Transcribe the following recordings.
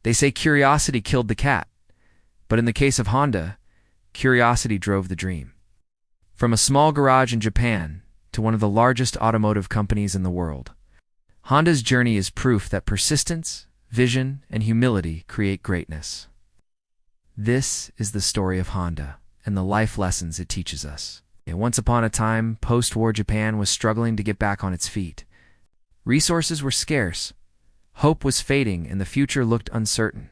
They say curiosity killed the cat, but in the case of Honda, curiosity drove the dream. From a small garage in Japan to one of the largest automotive companies in the world, Honda's journey is proof that persistence, vision, and humility create greatness. This is the story of Honda and the life lessons it teaches us. Once upon a time, post-war Japan was struggling to get back on its feet. Resources were scarce, hope was fading, and the future looked uncertain.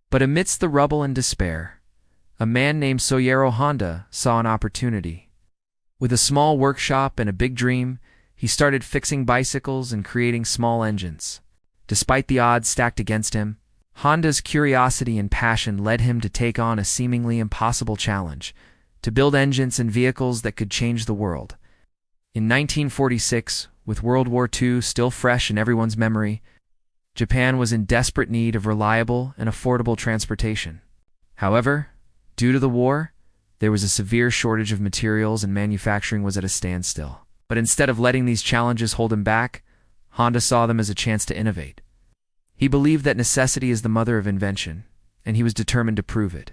But amidst the rubble and despair, a man named Soichiro Honda saw an opportunity. With a small workshop and a big dream, he started fixing bicycles and creating small engines. Despite the odds stacked against him, Honda's curiosity and passion led him to take on a seemingly impossible challenge: to build engines and vehicles that could change the world. In 1946, with World War II still fresh in everyone's memory, Japan was in desperate need of reliable and affordable transportation. However, due to the war, there was a severe shortage of materials and manufacturing was at a standstill. But instead of letting these challenges hold him back, Honda saw them as a chance to innovate. He believed that necessity is the mother of invention, and he was determined to prove it.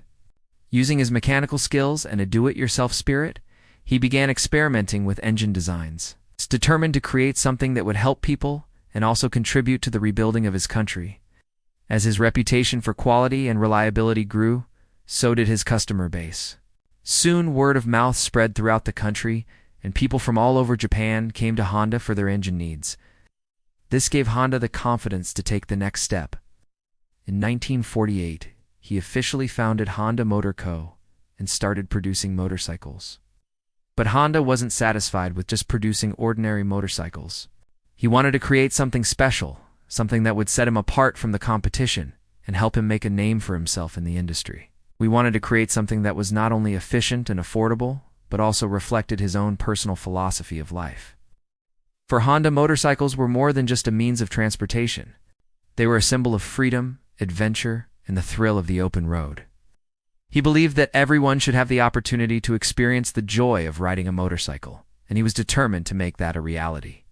Using his mechanical skills and a do-it-yourself spirit, he began experimenting with engine designs. Determined to create something that would help people and also contribute to the rebuilding of his country. As his reputation for quality and reliability grew, so did his customer base. Soon, word of mouth spread throughout the country, and people from all over Japan came to Honda for their engine needs. This gave Honda the confidence to take the next step. In 1948, he officially founded Honda Motor Co. and started producing motorcycles. But Honda wasn't satisfied with just producing ordinary motorcycles. He wanted to create something special, something that would set him apart from the competition and help him make a name for himself in the industry. We wanted to create something that was not only efficient and affordable, but also reflected his own personal philosophy of life. For Honda, motorcycles were more than just a means of transportation. They were a symbol of freedom, adventure, and the thrill of the open road. He believed that everyone should have the opportunity to experience the joy of riding a motorcycle, and he was determined to make that a reality.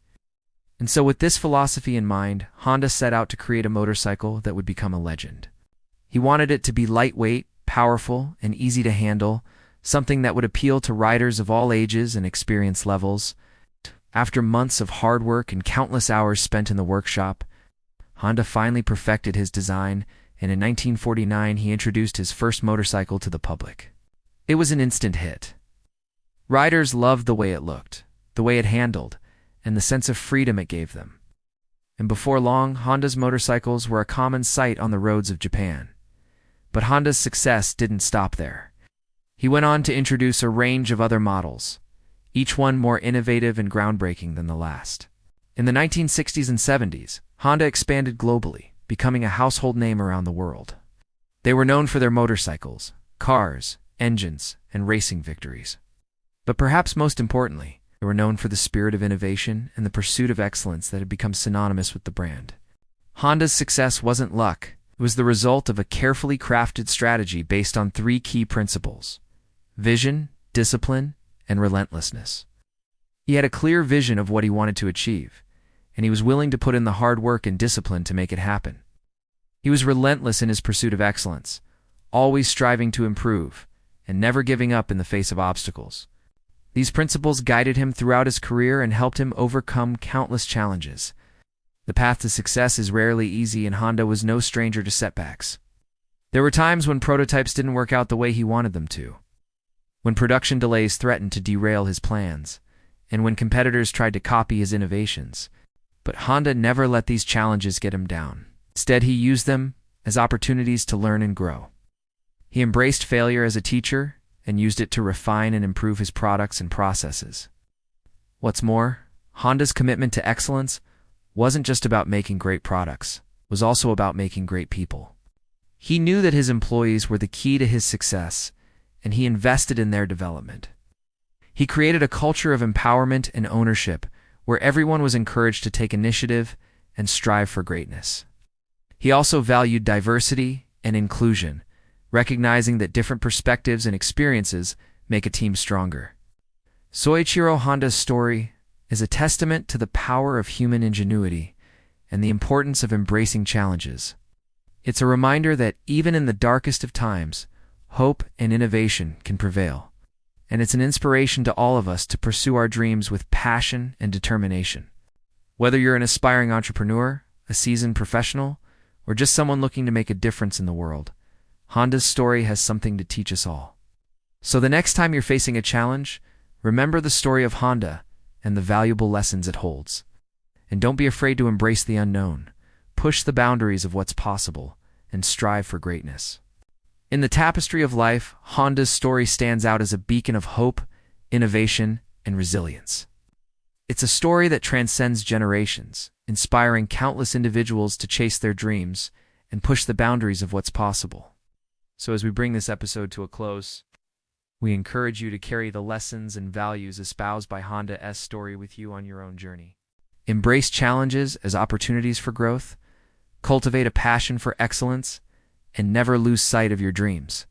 And so with this philosophy in mind, Honda set out to create a motorcycle that would become a legend. He wanted it to be lightweight, powerful, and easy to handle, something that would appeal to riders of all ages and experience levels. After months of hard work and countless hours spent in the workshop, Honda finally perfected his design, and in 1949 he introduced his first motorcycle to the public. It was an instant hit. Riders loved the way it looked, the way it handled, and the sense of freedom it gave them. And before long, Honda's motorcycles were a common sight on the roads of Japan. But Honda's success didn't stop there. He went on to introduce a range of other models, each one more innovative and groundbreaking than the last. In the 1960s and 70s, Honda expanded globally, becoming a household name around the world. They were known for their motorcycles, cars, engines, and racing victories. But perhaps most importantly, they were known for the spirit of innovation and the pursuit of excellence that had become synonymous with the brand. Honda's success wasn't luck. It was the result of a carefully crafted strategy based on three key principles: vision, discipline, and relentlessness. He had a clear vision of what he wanted to achieve, and he was willing to put in the hard work and discipline to make it happen. He was relentless in his pursuit of excellence, always striving to improve, and never giving up in the face of obstacles. These principles guided him throughout his career and helped him overcome countless challenges. The path to success is rarely easy, and Honda was no stranger to setbacks. There were times when prototypes didn't work out the way he wanted them to, when production delays threatened to derail his plans, and when competitors tried to copy his innovations. But Honda never let these challenges get him down. Instead, he used them as opportunities to learn and grow. He embraced failure as a teacher and used it to refine and improve his products and processes. What's more, Honda's commitment to excellence wasn't just about making great products, it was also about making great people. He knew that his employees were the key to his success, and he invested in their development. He created a culture of empowerment and ownership where everyone was encouraged to take initiative and strive for greatness. He also valued diversity and inclusion, recognizing that different perspectives and experiences make a team stronger. Soichiro Honda's story is a testament to the power of human ingenuity and the importance of embracing challenges. It's a reminder that even in the darkest of times, hope and innovation can prevail. And it's an inspiration to all of us to pursue our dreams with passion and determination. Whether you're an aspiring entrepreneur, a seasoned professional, or just someone looking to make a difference in the world, Honda's story has something to teach us all. So the next time you're facing a challenge, remember the story of Honda and the valuable lessons it holds. And don't be afraid to embrace the unknown, push the boundaries of what's possible, and strive for greatness. In the tapestry of life, Honda's story stands out as a beacon of hope, innovation, and resilience. It's a story that transcends generations, inspiring countless individuals to chase their dreams and push the boundaries of what's possible. So as we bring this episode to a close, we encourage you to carry the lessons and values espoused by Honda's story with you on your own journey. Embrace challenges as opportunities for growth, cultivate a passion for excellence, and never lose sight of your dreams.